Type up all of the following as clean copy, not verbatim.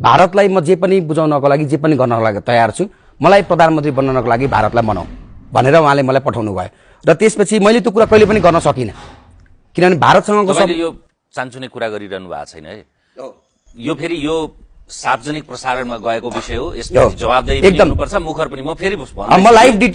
भारतलाई म जे पनि बुझाउनको लागि जे पनि गर्नको लागि तयार छु, मलाई प्रधानमन्त्री बनाउनको लागि भारतलाई बनाऊ भनेर उहाँले मलाई पठाउनु भयो। र त्यसपछि मैले त्यो कुरा कहिले पनि गर्न सकिनँ, किनभने भारतसँगको सब यो चान्चुने कुरा गरिरहनु भएको छैन है। यो फेरि यो सार्वजनिक प्रसारणमा गएको विषय हो, यसमा जवाबदेही पनि हुनुपर्छ। मुखर पनि म फेरि म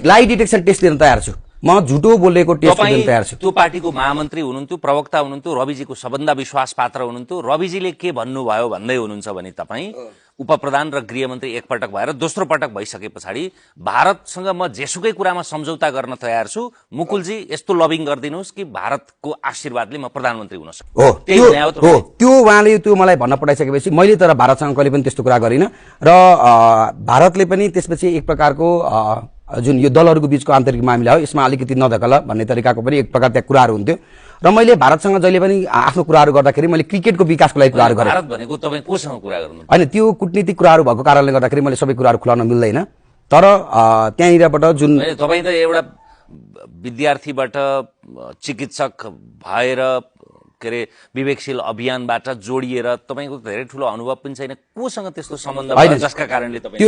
लाइभ डिटेक्सन टेस्ट दिन तयार छु, म झुटो बोलेको टेस्ट दिन तयार छु। त्यो पार्टीको महामन्त्री हुनुहुन्थ्यो, प्रवक्ता हुनुहुन्थ्यो, रविजीको सबभन्दा विश्वास पात्र हुनुहुन्थ्यो। रविजीले के भन्नुभयो भन्दै हुनुहुन्छ भने तपाईँ उपप्रधान र गृहमन्त्री एकपटक भएर दोस्रो पटक भइसके पछाडि भारतसँग म जेसुकै कुरामा सम्झौता गर्न तयार छु, मुकुलजी यस्तो लबिङ गरिदिनुहोस् कि भारतको आशीर्वादले म प्रधानमन्त्री हुन सक्छु। त्यो उहाँले त्यो मलाई भन्न पठाइसकेपछि मैले तर भारतसँग कहिले पनि त्यस्तो कुरा गरिनँ र भारतले पनि त्यसपछि एक प्रकारको जुन यो दलहरूको बीचको आन्तरिक मामिला हो यसमा अलिकति नधकल भन्ने तरिकाको पनि एक प्रकार त्यहाँ कुराहरू हुन्थ्यो र मैले भारतसँग जहिले पनि आफ्नो कुराहरू गर्दाखेरि मैले क्रिकेटको विकासको लागि कुराहरू गरेँ। भारत भनेको तपाईँ कोसँग कुरा गर्नु? होइन, त्यो कूटनीतिक कुराहरू भएको कारणले गर्दाखेरि मैले सबै कुराहरू खुलाउन मिल्दैन। तर त्यहाँनिरबाट जुन तपाईँ त एउटा विद्यार्थीबाट चिकित्सक भएर के अरे विवेकशील अभियानबाट जोडिएर तपाईँको धेरै ठुलो अनुभव पनि छैन, कोसँग त्यस्तो सम्बन्ध भयो जसका कारणले तपाईँ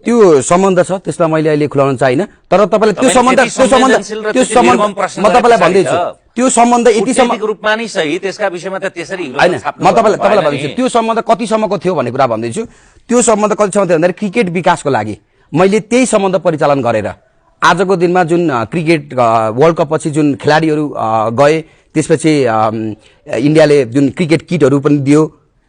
त्यो सम्बन्ध छ, त्यसलाई मैले अहिले खुलाउन चाहिन। तर तपाईँले त्यो सम्बन्ध म तपाईँलाई भन्दैछु, त्यो सम्बन्ध यतिसम्म रूपमा नै सही, त्यसका विषयमा त त्यसरी होइन, म तपाईँलाई भन्दैछु त्यो सम्बन्ध कतिसम्मको थियो भन्ने कुरा भन्दैछु। त्यो सम्बन्ध कतिसम्म थियो भन्दाखेरि क्रिकेट विकासको लागि मैले त्यही सम्बन्ध परिचालन गरेर आजको दिनमा जुन क्रिकेट वर्ल्ड कप पछि जुन खेलाडीहरू गए, त्यसपछि इन्डियाले जुन क्रिकेट किटहरू पनि दियो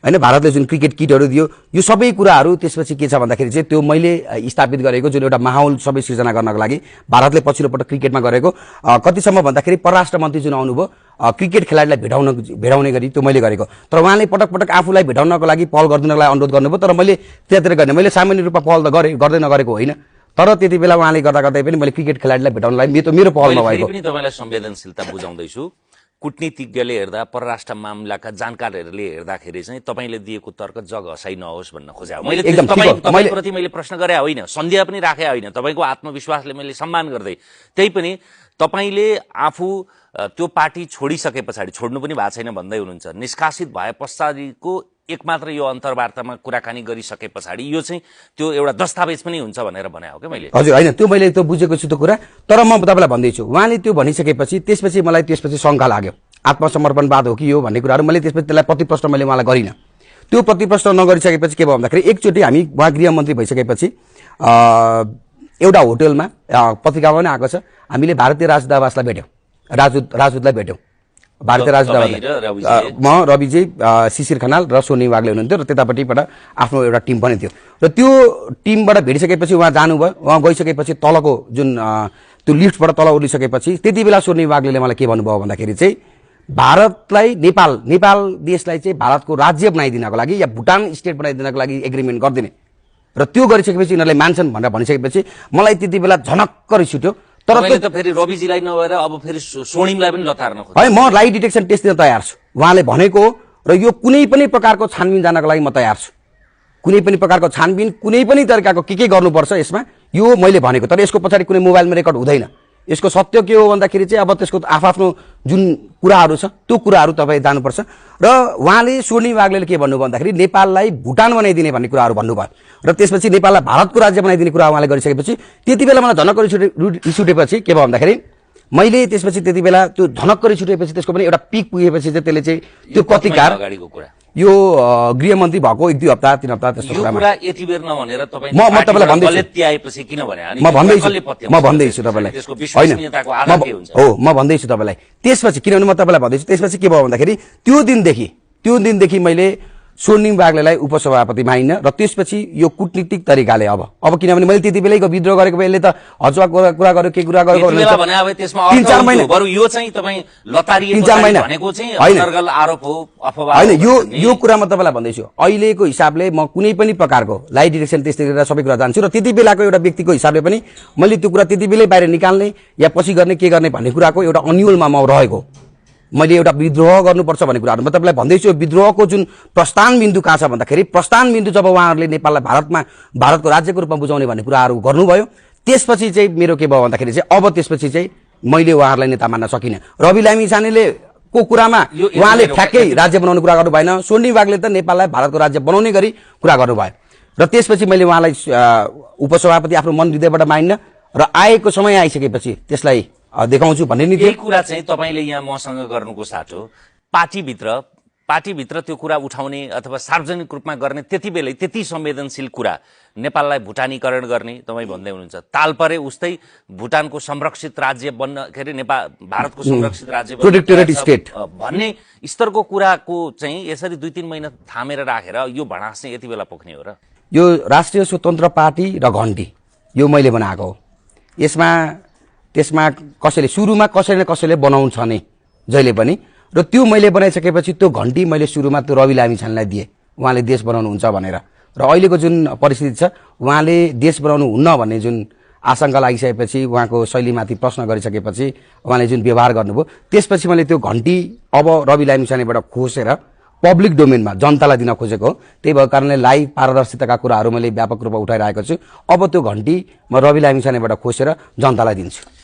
होइन, भारतले जुन क्रिकेट किटहरू दियो, यो सबै कुराहरू त्यसपछि के छ भन्दाखेरि चाहिँ त्यो मैले स्थापित गरेको जुन एउटा माहौल सबै सृजना गर्नको लागि भारतले पछिल्लो पटक क्रिकेटमा गरेको कतिसम्म भन्दाखेरि परराष्ट्र मन्त्री जुन आउनुभयो क्रिकेट खेलाडीलाई भेटाउने गरी त्यो मैले गरेको। तर उहाँले पटक पटक आफूलाई भेटाउनको लागि पहल गरिदिनको लागि अनुरोध गर्नुभयो, तर मैले त्यतातिर गर्ने मैले सामान्य रूपमा पहल त गर्दै नगरेको होइन। तर त्यति बेला उहाँले गर्दा गर्दै पनि मैले क्रिकेट खेलाडीलाई भेटाउनलाई मेरो पहल नभएको। तपाईँलाई संवेदनशीलता बुझाउँदैछु, कूटनीतिज्ञले हेर्दा परराष्ट्र मामलाका जानकारहरूले हेर्दाखेरि चाहिँ तपाईँले दिएको तर्क जग हसाइ नहोस् भन्न खोजे। तपाईँप्रति मैले प्रश्न गरे होइन, सन्देह पनि राखे होइन, तपाईँको आत्मविश्वासले मैले सम्मान गर्दै, त्यही पनि तपाईँले आफू त्यो पार्टी छोडिसके पछाडि, छोड्नु पनि भएको छैन भन्दै हुनुहुन्छ, निष्कासित भए पछाडिको एकमात्र यो अन्तर्वार्तामा कुराकानी गरिसके पछाडि यो चाहिँ त्यो एउटा दस्तावेज पनि हुन्छ भनेर भने हो कि मैले? हजुर, होइन, त्यो मैले त्यो बुझेको छु त्यो कुरा। तर म तपाईँलाई भन्दैछु, उहाँले त्यो भनिसकेपछि त्यसपछि मलाई शङ्का लाग्यो, आत्मसमर्पणवाद हो कि यो भन्ने कुराहरू मैले त्यसपछि त्यसलाई प्रतिप्रश्न मैले उहाँलाई गरिनँ। त्यो प्रतिप्रश्न नगरिसकेपछि के भयो भन्दाखेरि एकचोटि हामी उहाँ गृहमन्त्री भइसकेपछि एउटा होटलमा पत्रिकामा पनि आएको छ, हामीले भारतीय राजदूतावासलाई भेट्यौँ, राजदूतलाई भेट्यौँ, भारतीय राजदूतावास। म रविजी, शिशिर खनाल र सोनी वाग्ले हुनुहुन्थ्यो र त्यतापट्टिबाट आफ्नो एउटा टिम पनि थियो र त्यो टिमबाट भेटिसकेपछि उहाँ जानुभयो। उहाँ गइसकेपछि तलको जुन त्यो लिफ्टबाट तल उर्लिसकेपछि त्यति बेला सोनी वाग्ले मलाई के भन्नुभयो भन्दाखेरि चाहिँ भारतलाई नेपाल देशलाई चाहिँ भारतको राज्य बनाइदिनको लागि या भुटान स्टेट बनाइदिनको लागि एग्रिमेन्ट गरिदिने र त्यो गरिसकेपछि यिनीहरूले मान्छन् भनेर भनिसकेपछि मलाई त्यति बेला झनक्क रिस उठ्यो। तर फेरि रविजीलाई नभएर अब फेरि स्वर्णिमलाई पनि लतार्न खोज्छ है। म लाइभ डिटेक्सन टेस्ट दिन तयार छु, उहाँले भनेको र यो कुनै पनि प्रकारको छानबिन जानको लागि म तयार छु। कुनै पनि प्रकारको छानबिन, कुनै पनि तरिकाको के गर्नुपर्छ यसमा यो मैले भनेको। तर यसको पछाडि कुनै मोबाइलमा रेकर्ड हुँदैन। यसको सत्य के हो भन्दाखेरि चाहिँ अब त्यसको आफ्नो जुन कुराहरू छ त्यो कुराहरू तपाईँ जानुपर्छ। र उहाँले सोनी वाग्ले के भन्नुभयो भन्दाखेरि नेपाललाई भुटान बनाइदिने भन्ने कुराहरू भन्नुभयो र त्यसपछि नेपाललाई भारतको राज्य बनाइदिने कुरा उहाँले गरिसकेपछि त्यति बेला मलाई झनक्क रिस उठेपछि के भयो भन्दाखेरि मैले त्यसपछि त्यति बेला त्यो झनक्क रिस उठेपछि त्यसको पनि एउटा पिक पुगेपछि चाहिँ त्यसले चाहिँ त्यो कतिकार यो गृहमन्त्री भएको 1-2 हप्ता 3 हप्ता त्यस्तो कुरा यति बेर नभनेर तपाईँ म तपाईलाई भन्दैछु तपाईँलाई हो, म भन्दैछु तपाईँलाई। त्यसपछि किनभने म तपाईँलाई भन्दैछु त्यसपछि के भयो भन्दाखेरि त्यो दिनदेखि मैले स्वर्णिम वाग्लेलाई उपसभापति मानिन र त्यसपछि यो कूटनीतिक तरिकाले अब किनभने मैले त्यति बेलैको विद्रोह गरेको बेलाले त हजुरवा कुरा गर्यो के कुरा गरेको 3-4 महिना यो चाहिँ तपाईँ लतारिएको भनेको चाहिँ अन्तर्गत आरोप हो, अफवाह होइन। यो कुरा म तपाईँलाई भन्दैछु, अहिलेको हिसाबले म कुनै पनि प्रकारको लाइभ डिटेक्सन टेस्ट गरेर सबै कुरा जान्छु र त्यति बेलाको एउटा व्यक्तिको हिसाबले पनि मैले त्यो कुरा त्यति बेलै बाहिर निकाल्ने या पछि गर्ने के गर्ने भन्ने कुराको एउटा अन्यलमा म रहेको। मैले एउटा विद्रोह गर्नुपर्छ भन्ने कुराहरू म तपाईँलाई भन्दैछु। विद्रोहको जुन प्रस्थान बिन्दु कहाँ छ भन्दाखेरि प्रस्थान बिन्दु जब उहाँहरूले नेपाललाई भारतको राज्यको रूपमा बुझाउने भन्ने कुराहरू गर्नुभयो त्यसपछि चाहिँ मेरो के भयो भन्दाखेरि चाहिँ अब त्यसपछि चाहिँ मैले उहाँहरूलाई नेता मान्न सकिनँ। रवि लामिछानेले को कुरामा यो उहाँले मेरो ठ्याक्कै राज्य बनाउने कुरा गर्नु भएन। सोनी वागले त नेपाललाई भारतको राज्य बनाउने गरी कुरा गर्नुभयो र त्यसपछि मैले उहाँलाई उपसभापति आफ्नो मन हृदयबाट मान्न र आएको समय आइसकेपछि त्यसलाई देखाउँछु भन्ने नि यही कुरा चाहिँ तपाईले यहाँ मसँग गर्नुको साटो पार्टीभित्र त्यो कुरा उठाउने अथवा सार्वजनिक रूपमा गर्ने त्यति बेलै त्यति संवेदनशील कुरा नेपाललाई भुटानीकरण गर्ने तपाईँ भन्दै हुनुहुन्छ। तालपरे उस्तै भुटानको संरक्षित राज्य बन्न के अरे भारतको संरक्षित राज्य प्रोटेक्टोरेट स्टेट भन्ने स्तरको कुराको चाहिँ यसरी 2-3 महिना थामेर राखेर यो भडास चाहिँ यति बेला पोख्ने हो र? यो राष्ट्रिय स्वतन्त्र पार्टी र घण्टी यो मैले बनाएको हो। त्यसमा कसैले सुरुमा कसैले न कसैले बनाउँछ नै जहिले पनि, र त्यो मैले बनाइसकेपछि त्यो घण्टी मैले सुरुमा त्यो रवि लामिछानेलाई दिएँ उहाँले देश बनाउनुहुन्छ भनेर। र अहिलेको जुन परिस्थिति छ उहाँले देश बनाउनु हुन्न भन्ने जुन आशंका लागिसकेपछि उहाँको शैलीमाथि प्रश्न गरिसकेपछि उहाँले जुन व्यवहार गर्नुभयो त्यसपछि मैले त्यो घण्टी अब रवि लामिछानेबाट खोसेर पब्लिक डोमेनमा जनतालाई दिन खोजेको हो। त्यही भएको कारणले लाइभ पारदर्शिताका कुराहरू मैले व्यापक रूपमा उठाइरहेको छु। अब त्यो घण्टी म रवि लामिछानेबाट खोसेर जनतालाई दिन्छु।